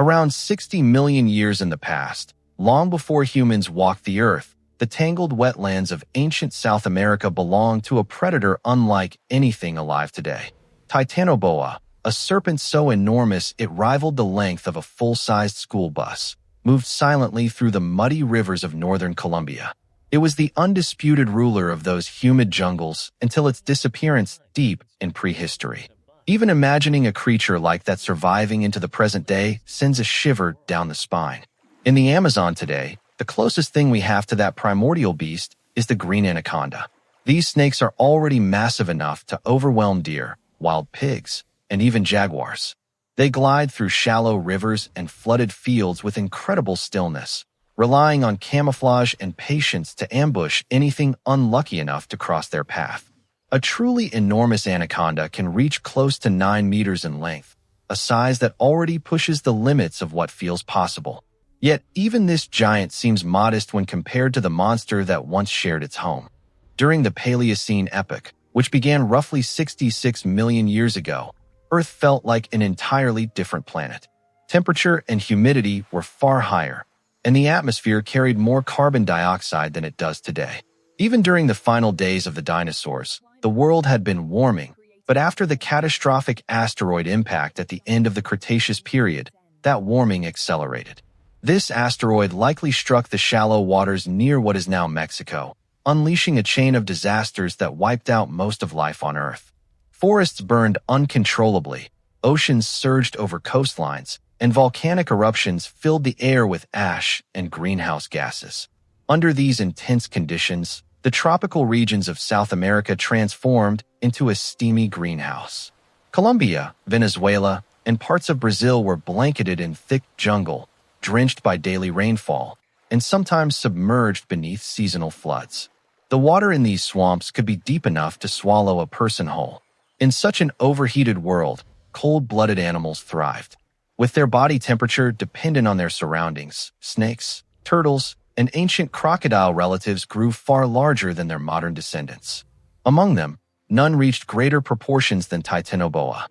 Around 60 million years in the past, long before humans walked the Earth, the tangled wetlands of ancient South America belonged to a predator unlike anything alive today. Titanoboa, a serpent so enormous it rivaled the length of a full-sized school bus, moved silently through the muddy rivers of northern Colombia. It was the undisputed ruler of those humid jungles until its disappearance deep in prehistory. Even imagining a creature like that surviving into the present day sends a shiver down the spine. In the Amazon today, the closest thing we have to that primordial beast is the green anaconda. These snakes are already massive enough to overwhelm deer, wild pigs, and even jaguars. They glide through shallow rivers and flooded fields with incredible stillness, relying on camouflage and patience to ambush anything unlucky enough to cross their path. A truly enormous anaconda can reach close to 9 meters in length, a size that already pushes the limits of what feels possible. Yet even this giant seems modest when compared to the monster that once shared its home. During the Paleocene epoch, which began roughly 66 million years ago, Earth felt like an entirely different planet. Temperature and humidity were far higher, and the atmosphere carried more carbon dioxide than it does today. Even during the final days of the dinosaurs, the world had been warming, but after the catastrophic asteroid impact at the end of the Cretaceous period, that warming accelerated. This asteroid likely struck the shallow waters near what is now Mexico, unleashing a chain of disasters that wiped out most of life on Earth. Forests burned uncontrollably, oceans surged over coastlines, and volcanic eruptions filled the air with ash and greenhouse gases. Under these intense conditions, the tropical regions of South America transformed into a steamy greenhouse. Colombia, Venezuela, and parts of Brazil were blanketed in thick jungle, drenched by daily rainfall, and sometimes submerged beneath seasonal floods. The water in these swamps could be deep enough to swallow a person whole. In such an overheated world, cold-blooded animals thrived. With their body temperature dependent on their surroundings, snakes, turtles, and ancient crocodile relatives grew far larger than their modern descendants. Among them, none reached greater proportions than Titanoboa.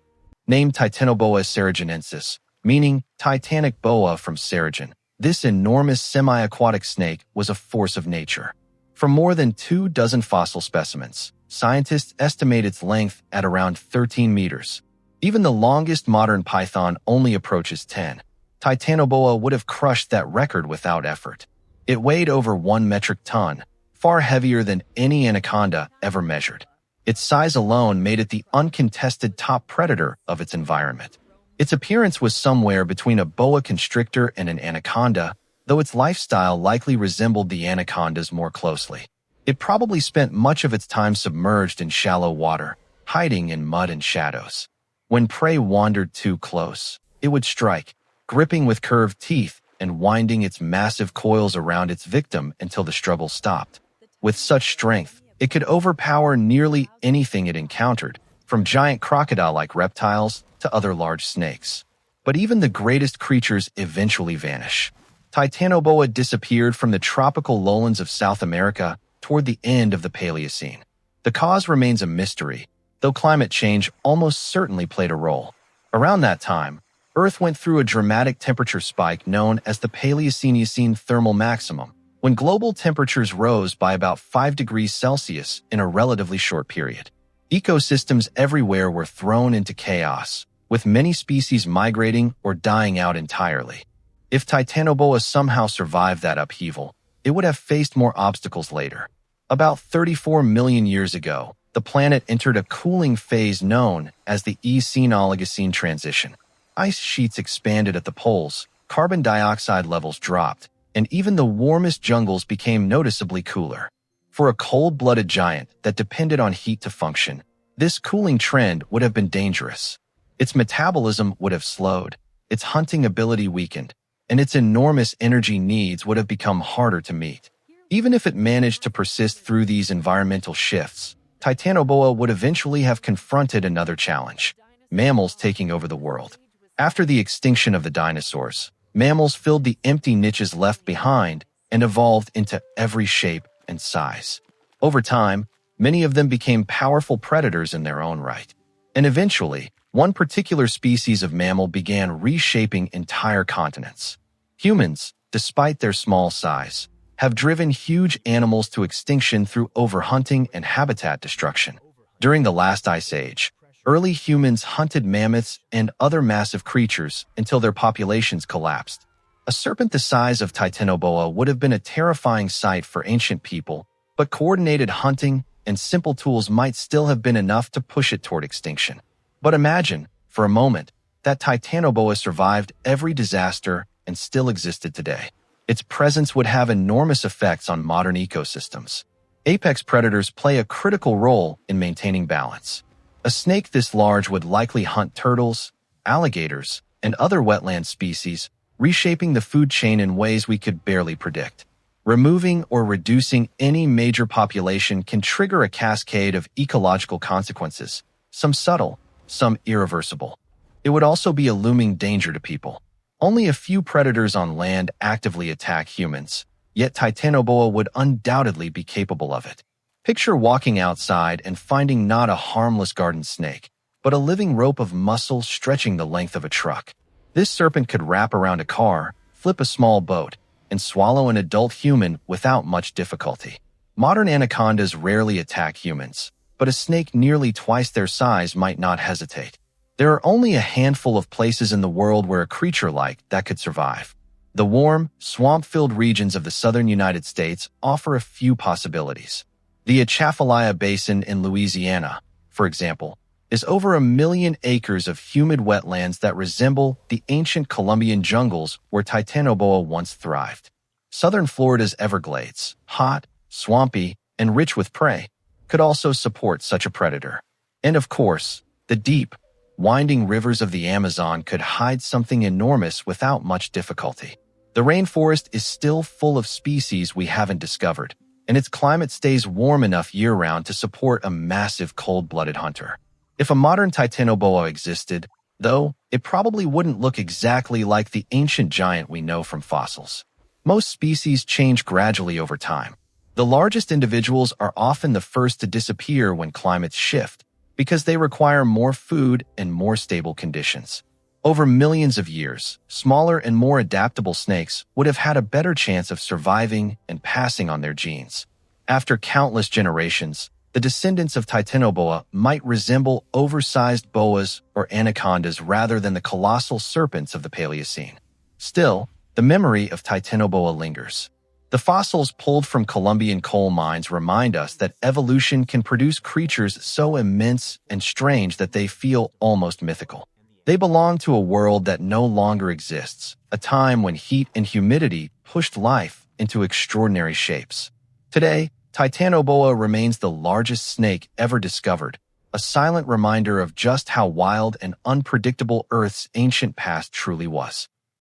Named Titanoboa saragenensis, meaning Titanic boa from Saragen, this enormous semi-aquatic snake was a force of nature. From more than 24 fossil specimens, scientists estimate its length at around 13 meters. Even the longest modern python only approaches 10. Titanoboa would have crushed that record without effort. It weighed over 1 metric ton, far heavier than any anaconda ever measured. Its size alone made it the uncontested top predator of its environment. Its appearance was somewhere between a boa constrictor and an anaconda, though its lifestyle likely resembled the anaconda's more closely. It probably spent much of its time submerged in shallow water, hiding in mud and shadows. When prey wandered too close, it would strike, gripping with curved teeth and winding its massive coils around its victim until the struggle stopped. With such strength, it could overpower nearly anything it encountered, from giant crocodile-like reptiles to other large snakes. But even the greatest creatures eventually vanish. Titanoboa disappeared from the tropical lowlands of South America toward the end of the Paleocene. The cause remains a mystery, though climate change almost certainly played a role. Around that time, Earth went through a dramatic temperature spike known as the Paleocene thermal maximum, when global temperatures rose by about 5 degrees Celsius in a relatively short period. Ecosystems everywhere were thrown into chaos, with many species migrating or dying out entirely. If Titanoboa somehow survived that upheaval, it would have faced more obstacles later. About 34 million years ago, the planet entered a cooling phase known as the Eocene-Oligocene transition. Ice sheets expanded at the poles, carbon dioxide levels dropped, and even the warmest jungles became noticeably cooler. For a cold-blooded giant that depended on heat to function, this cooling trend would have been dangerous. Its metabolism would have slowed, its hunting ability weakened, and its enormous energy needs would have become harder to meet. Even if it managed to persist through these environmental shifts, Titanoboa would eventually have confronted another challenge: mammals taking over the world. After the extinction of the dinosaurs, mammals filled the empty niches left behind and evolved into every shape and size. Over time, many of them became powerful predators in their own right. And eventually, One particular species of mammal began reshaping entire continents. Humans, despite their small size, have driven huge animals to extinction through overhunting and habitat destruction. During the last ice age, early humans hunted mammoths and other massive creatures until their populations collapsed. A serpent the size of Titanoboa would have been a terrifying sight for ancient people, but coordinated hunting and simple tools might still have been enough to push it toward extinction. But imagine, for a moment, that Titanoboa survived every disaster and still existed today. Its presence would have enormous effects on modern ecosystems. Apex predators play a critical role in maintaining balance. A snake this large would likely hunt turtles, alligators, and other wetland species, reshaping the food chain in ways we could barely predict. Removing or reducing any major population can trigger a cascade of ecological consequences, some subtle, some irreversible. It would also be a looming danger to people. Only a few predators on land actively attack humans, yet Titanoboa would undoubtedly be capable of it. Picture walking outside and finding not a harmless garden snake, but a living rope of muscle stretching the length of a truck. This serpent could wrap around a car, flip a small boat, and swallow an adult human without much difficulty. Modern anacondas rarely attack humans, but a snake nearly twice their size might not hesitate. There are only a handful of places in the world where a creature like that could survive. The warm, swamp-filled regions of the southern United States offer a few possibilities. The Atchafalaya Basin in Louisiana, for example, is over 1 million acres of humid wetlands that resemble the ancient Colombian jungles where Titanoboa once thrived. Southern Florida's Everglades, hot, swampy, and rich with prey, could also support such a predator. And of course, the deep, winding rivers of the Amazon could hide something enormous without much difficulty. The rainforest is still full of species we haven't discovered, and its climate stays warm enough year-round to support a massive cold-blooded hunter. If a modern Titanoboa existed, though, it probably wouldn't look exactly like the ancient giant we know from fossils. Most species change gradually over time. The largest individuals are often the first to disappear when climates shift, because they require more food and more stable conditions. Over millions of years, smaller and more adaptable snakes would have had a better chance of surviving and passing on their genes. After countless generations, the descendants of Titanoboa might resemble oversized boas or anacondas rather than the colossal serpents of the Paleocene. Still, the memory of Titanoboa lingers. The fossils pulled from Colombian coal mines remind us that evolution can produce creatures so immense and strange that they feel almost mythical. They belong to a world that no longer exists, a time when heat and humidity pushed life into extraordinary shapes. Today, Titanoboa remains the largest snake ever discovered, a silent reminder of just how wild and unpredictable Earth's ancient past truly was.